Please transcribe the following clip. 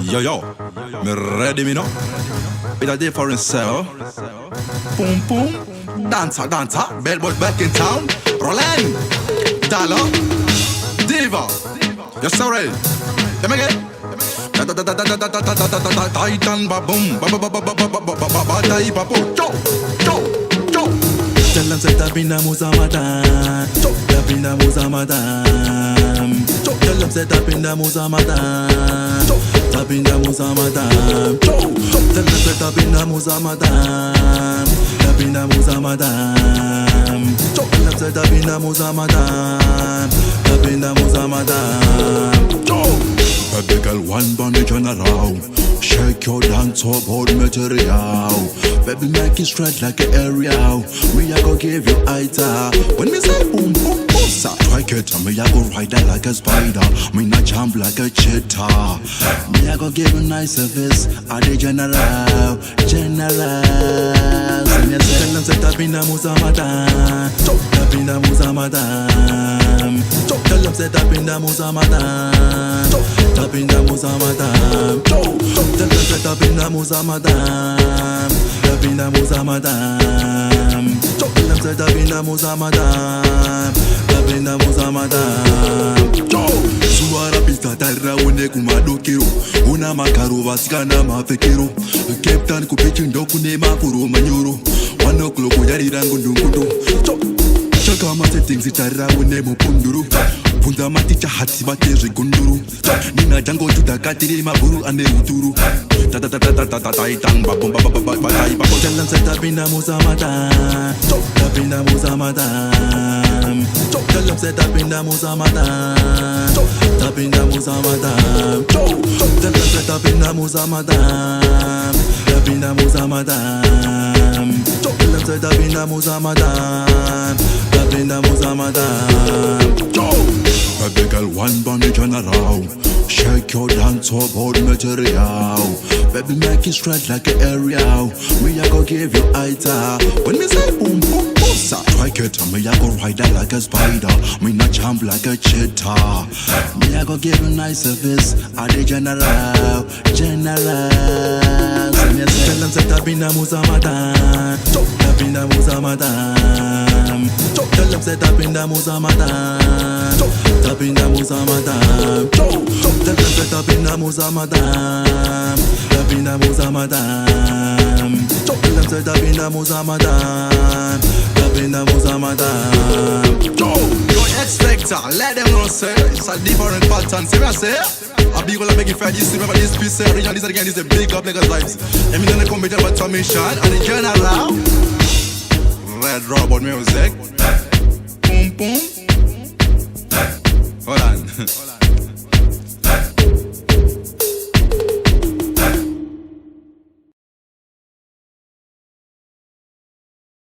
Yo, me ready me now. With a different cell. Boom boom, dancer, bellboy back in town. Roland, Dollar, Diva. You're so ready. Let me get. Titan ba boom, ba dai ba boom. Jalan saya tapinda musa madam, tapinda musa madam. Jalan saya tapinda musa madam, tapinda musa madam. Jalan saya tapinda musa madam, tapinda musa madam. Jalan saya tapinda musa madam, tapinda musa madam. Baby girl, one bunny turn around. Shake your dance up hard material. Baby make it straight like an aerial. Me I go give you ita. When me say boom boom boom, sa strike it. Me I go ride that like a spider. Me not jump like a cheetah. Me I go give you nice service. I the general. Jalan saya tapinda musa madam, tapinda musa madam. Jalan saya tapinda musa madam, tapinda musa madam. Jalan saya tapinda musa madam, tapinda musa madam. Jalan saya tapinda musa madam, tapinda musa madam. Suara pista tarra une kumadokero. Una makaro vasikana mafekero. Cape Town kupichindo kune mafuro manyoro. 1 o'clock kuyarira ngundungudu. Chaka masettings itarra une mupunduru. Punda maticha hati bateri gunduru. Nina jango tutakatiri maburu ane uturu. Taitan babum babum. Jalan saya tapinda musa madam, tapinda musa madam. Jalan saya tapinda musa madam, tapinda musa madam. Jalan saya tapinda musa madam, tapinda musa madam. Jalan saya tapinda musa madam, tapinda musa madam. Baby girl, one bunny turn around. Shake your dance up hard material. Baby make it straight like an aerial. Me I go give you ita. When me say boom boom boom, sa strike it. Me I go ride that like a spider. Me not jump like a cheetah. Me I go give you nice service. I the general. Jalan saya tapinda musa madam, tapinda musa madam. Jalan saya tapinda musa madam, tapinda musa madam. Jalan saya tapinda musa madam, tapinda musa madam. Jalan saya tapinda musa madam, tapinda musa madam. Yo X-Factor, let them know say it's a different pattern. See what I say? I be gonna make it fair. This remember this piece. Original this again. This is a big up niggas vibes. And me gonna come with a Tommy Sean and the general. Red Robot music. Boom boom. Hold on.